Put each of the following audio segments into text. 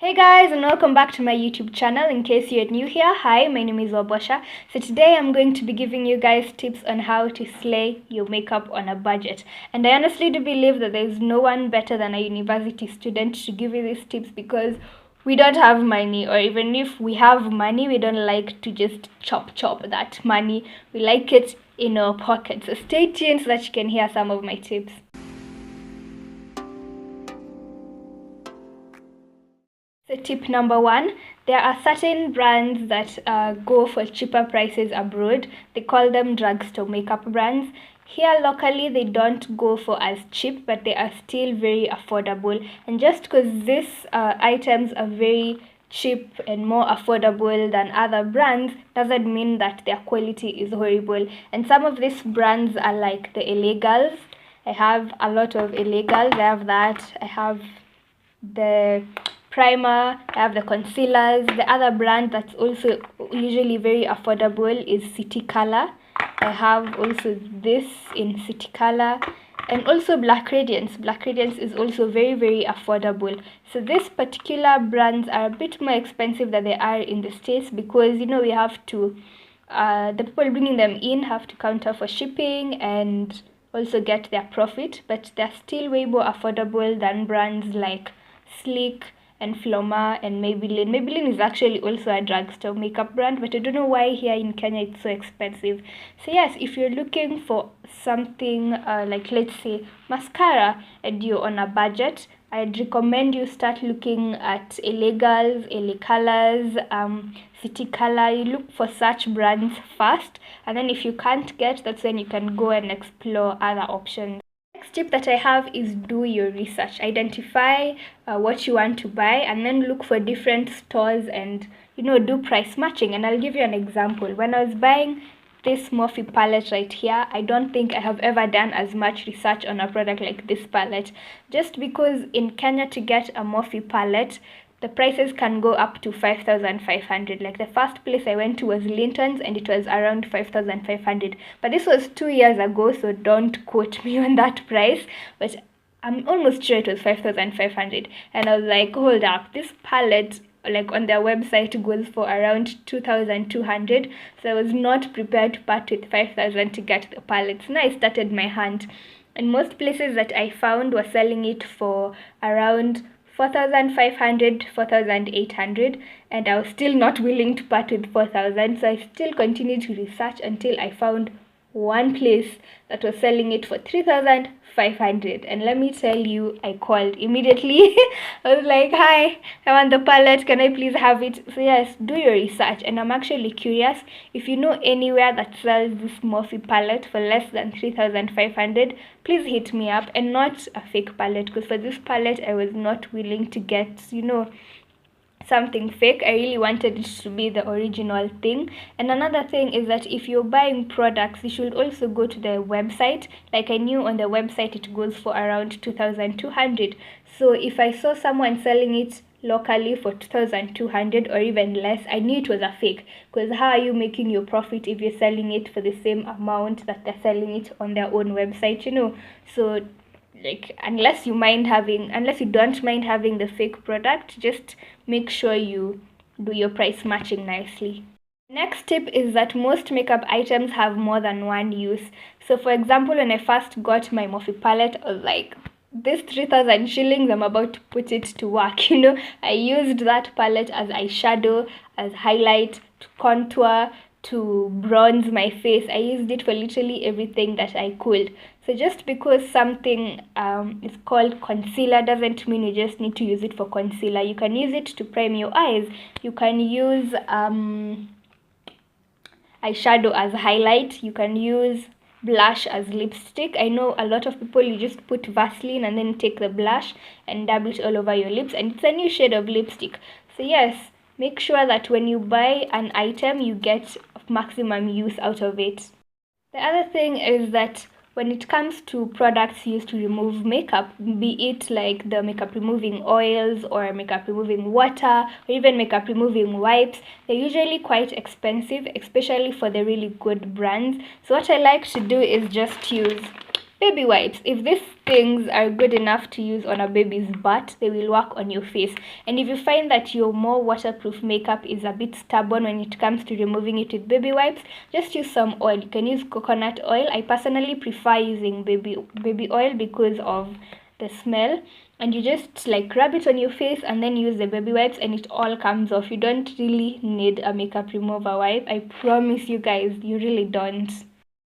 Hey guys, and welcome back to my YouTube channel. In case you're new here, hi, my name is Wabosha. So today I'm going to be giving you guys tips on how to slay your makeup on a budget. And I honestly do believe that there's no one better than a university student to give you these tips, because we don't have money, or even if we have money, we don't like to just chop that money. We like it in our pockets. So stay tuned so that you can hear some of my tips. So tip number one, there are certain brands that go for cheaper prices abroad. They call them drugstore makeup brands. Here locally, they don't go for as cheap, but they are still very affordable. And just because these items are very cheap and more affordable than other brands doesn't mean that their quality is horrible. And some of these brands are like the illegals. I have a lot of illegals. I have that. I have the primer, I have the concealers. The other brand that's also usually very affordable is City Color. I have also this in City Color, and also Black Radiance. Black Radiance is also very affordable. So these particular brands are a bit more expensive than they are in the States, because we have to the people bringing them in have to counter for shipping and also get their profit, but they're still way more affordable than brands like Sleek and Floma and Maybelline. Maybelline is actually also a drugstore makeup brand, but I don't know why here in Kenya it's so expensive. So yes, if you're looking for something like, let's say, mascara, and you're on a budget, I'd recommend you start looking at illegals, LA Colors, City Color. You look for such brands first, and then if you can't get, that's when you can go and explore other options. Next tip that I have is do your research. Identify what you want to buy, and then look for different stores and do price matching. And I'll give you an example. When I was buying this Morphe palette right here, I don't think I have ever done as much research on a product like this palette, just because in Kenya to get a Morphe palette, the prices can go up to 5,500. Like, the first place I went to was Linton's, and it was around 5,500. But this was 2 years ago, so don't quote me on that price. But I'm almost sure it was 5,500. And I was like, hold up, this palette, like on their website, goes for around 2,200. So I was not prepared to part with 5,000 to get the palette. So now I started my hunt. And most places that I found were selling it for around 4,500, 4,800, and I was still not willing to part with 4,000, so I still continued to research until I found one place that was selling it for 3,500. And let me tell you, I called immediately. I was like, hi, I want the palette, can I please have it? So yes, do your research. And I'm actually curious, if you know anywhere that sells this Morphe palette for less than 3,500, please hit me up, and not a fake palette, because for this palette I was not willing to get something fake. I really wanted it to be the original thing. And another thing is that if you're buying products, you should also go to the website. Like, I knew on the website it goes for around 2,200. So if I saw someone selling it locally for 2,200 or even less, I knew it was a fake, because how are you making your profit if you're selling it for the same amount that they're selling it on their own website? So like, unless you don't mind having the fake product, just make sure you do your price matching nicely. Next tip is that most makeup items have more than one use. So for example, when I first got my Morphe palette, I was like, this 3,000 shillings, I'm about to put it to work. I used that palette as eyeshadow, as highlight, to contour, to bronze my face. I used it for literally everything that I could. So just because something is called concealer doesn't mean you just need to use it for concealer. You can use it to prime your eyes. You can use eyeshadow as highlight. You can use blush as lipstick. I know a lot of people, you just put Vaseline and then take the blush and dab it all over your lips, and it's a new shade of lipstick. So yes, make sure that when you buy an item, you get maximum use out of it. The other thing is that when it comes to products used to remove makeup, be it like the makeup removing oils or makeup removing water or even makeup removing wipes, they're usually quite expensive, especially for the really good brands. So what I like to do is just use Baby wipes. If these things are good enough to use on a baby's butt, they will work on your face. And if you find that your more waterproof makeup is a bit stubborn when it comes to removing it with baby wipes, just use some oil. You can use coconut oil. I personally prefer using baby oil because of the smell. And you just like rub it on your face and then use the baby wipes and it all comes off. You don't really need a makeup remover wipe. I promise you guys, you really don't.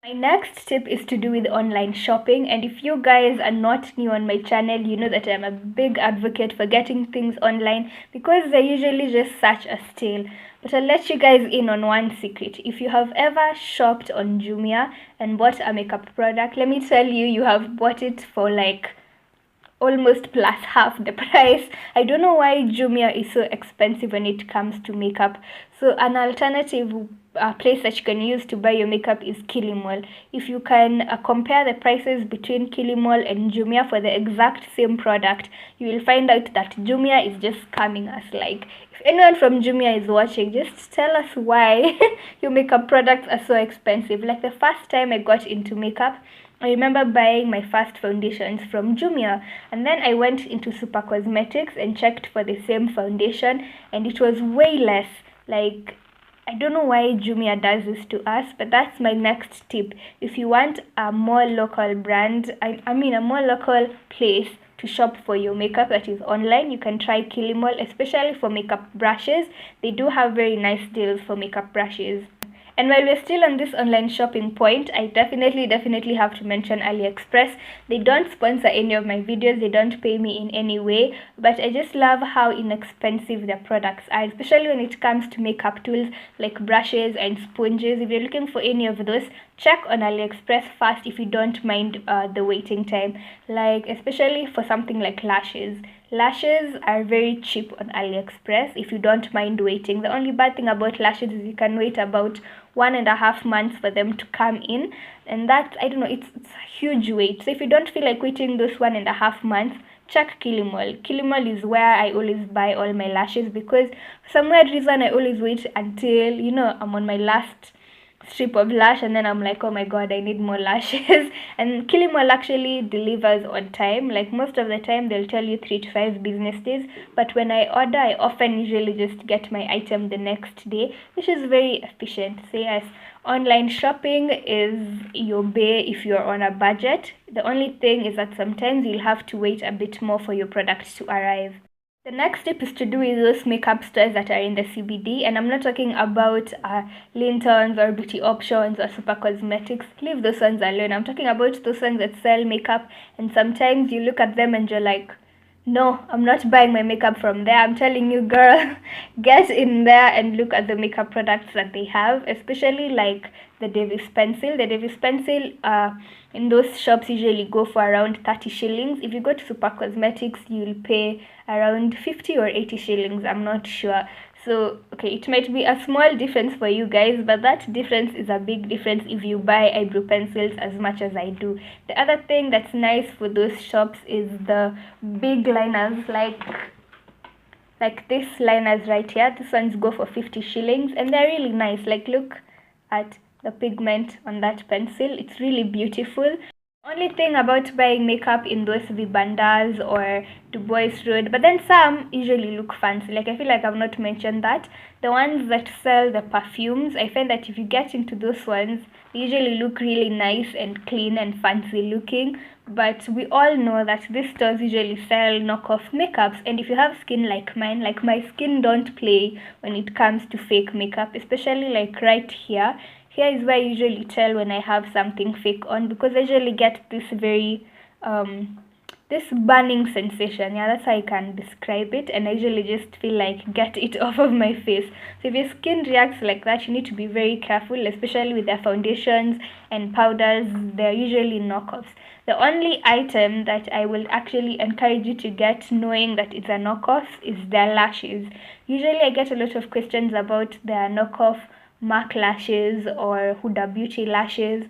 My next tip is to do with online shopping, and if you guys are not new on my channel, you know that I'm a big advocate for getting things online because they're usually just such a steal. But I'll let you guys in on one secret. If you have ever shopped on Jumia and bought a makeup product, let me tell you, you have bought it for like almost plus half the price. I don't know why Jumia is so expensive when it comes to makeup. So an alternative place that you can use to buy your makeup is Kilimall. If you can compare the prices between Kilimall and Jumia for the exact same product, you will find out that Jumia is just scamming us. Like, if anyone from Jumia is watching, just tell us why your makeup products are so expensive. Like the first time I got into makeup, I remember buying my first foundations from Jumia, and then I went into Super Cosmetics and checked for the same foundation, and it was way less. Like, I don't know why Jumia does this to us, but that's my next tip. If you want a more local brand, I mean a more local place to shop for your makeup that is online, you can try Kilimall, especially for makeup brushes. They do have very nice deals for makeup brushes. And while we're still on this online shopping point, I definitely have to mention AliExpress. They don't sponsor any of my videos, they don't pay me in any way, but I just love how inexpensive their products are, especially when it comes to makeup tools like brushes and sponges. If you're looking for any of those, check on AliExpress first if you don't mind the waiting time. Like, especially for something like lashes. Lashes are very cheap on AliExpress if you don't mind waiting. The only bad thing about lashes is you can wait about 1.5 months for them to come in, and that, I don't know, it's a huge wait. So if you don't feel like waiting those 1.5 months, check Kilimall. Kilimall is where I always buy all my lashes because for some weird reason I always wait until, you know, I'm on my last strip of lash and then I'm like, oh my god, I need more lashes. And Kilimall actually delivers on time. Like, most of the time they'll tell you 3 to 5 business days, but when I order, I often usually just get my item the next day, which is very efficient. So yes, online shopping is your bay if you're on a budget. The only thing is that sometimes you'll have to wait a bit more for your product to arrive. The next step is to do with those makeup stores that are in the CBD, and I'm not talking about Lintons or Beauty Options or Super Cosmetics. Leave those ones alone. I'm talking about those ones that sell makeup, and sometimes you look at them and you're like, no, I'm not buying my makeup from there. I'm telling you, girl, get in there and look at the makeup products that they have, especially like the Davis pencil. The Davis pencil in those shops usually go for around 30 shillings. If you go to Super Cosmetics, you'll pay around 50 or 80 shillings. I'm not sure. So, okay, it might be a small difference for you guys, but that difference is a big difference if you buy eyebrow pencils as much as I do. The other thing that's nice for those shops is the big liners, like this liners right here. These ones go for 50 shillings and they're really nice. Like, look at the pigment on that pencil. It's really beautiful. Only thing about buying makeup in those Vibandas or Du Bois Road, but then some usually look fancy. Like, I feel like I've not mentioned that. The ones that sell the perfumes, I find that if you get into those ones, they usually look really nice and clean and fancy looking. But we all know that these stores usually sell knockoff makeups, and if you have skin like mine, like my skin don't play when it comes to fake makeup, especially like right here. Here is where I usually tell when I have something fake on, because I usually get this very this burning sensation. Yeah, that's how I can describe it, and I usually just feel like get it off of my face. So if your skin reacts like that, you need to be very careful, especially with their foundations and powders. They're usually knockoffs. The only item that I will actually encourage you to get, knowing that it's a knockoff, is their lashes. Usually I get a lot of questions about their knockoff MAC lashes or Huda Beauty lashes.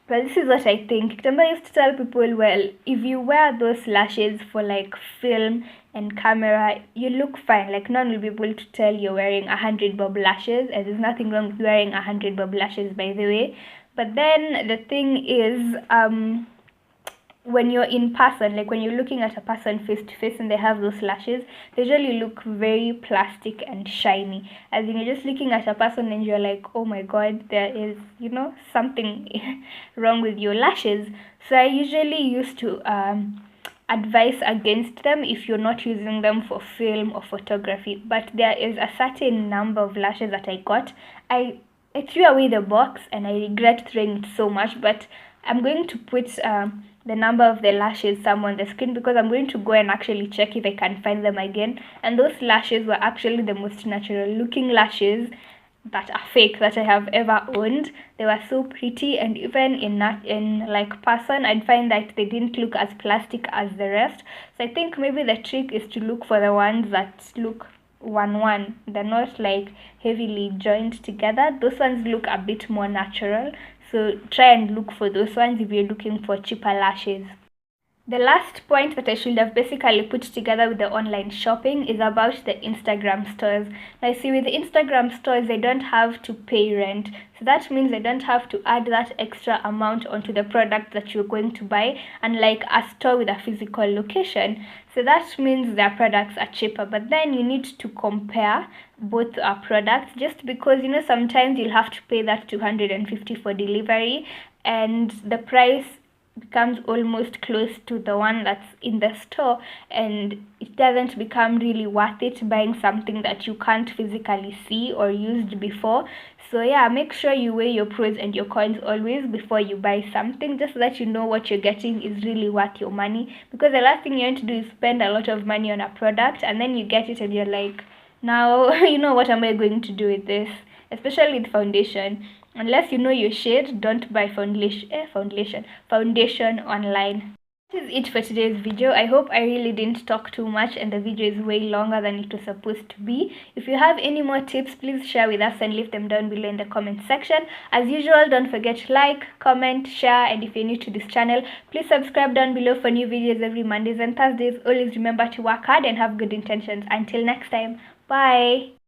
But this is what I think. Remember, I used to tell people, well, if you wear those lashes for like film and camera, you look fine. Like, none will be able to tell you're wearing 100 bob lashes, and there's nothing wrong with wearing 100 bob lashes, by the way. But then the thing is, when you're in person, like when you're looking at a person face to face and they have those lashes, they usually look very plastic and shiny. As in, you're just looking at a person and you're like, oh my god, there is, something wrong with your lashes. So I usually used to advise against them if you're not using them for film or photography. But there is a certain number of lashes that I got. I threw away the box and I regret throwing it so much, but I'm going to put the number of the lashes somewhere on the screen, because I'm going to go and actually check if I can find them again. And those lashes were actually the most natural looking lashes that are fake that I have ever owned. They were so pretty, and even in like person, I'd find that they didn't look as plastic as the rest. So I think maybe the trick is to look for the ones that look one. They're not like heavily joined together. Those ones look a bit more natural. So try and look for those ones if you're looking for cheaper lashes. The last point that I should have basically put together with the online shopping is about the Instagram stores. Now, see, with the Instagram stores, they don't have to pay rent. So that means they don't have to add that extra amount onto the product that you're going to buy, unlike a store with a physical location. So that means their products are cheaper. But then you need to compare both products, just because, sometimes you'll have to pay that $250 for delivery, and the price becomes almost close to the one that's in the store, and it doesn't become really worth it buying something that you can't physically see or used before. So yeah, make sure you weigh your pros and your cons always before you buy something, just so that you know what you're getting is really worth your money. Because the last thing you want to do is spend a lot of money on a product and then you get it and you're like, now what am I going to do with this? Especially with foundation. Unless you know your shade, don't buy foundation online. This is it for today's video. I hope I really didn't talk too much and the video is way longer than it was supposed to be. If you have any more tips, please share with us and leave them down below in the comment section. As usual, don't forget to like, comment, share, and if you're new to this channel, please subscribe down below for new videos every Mondays and Thursdays. Always remember to work hard and have good intentions. Until next time, bye!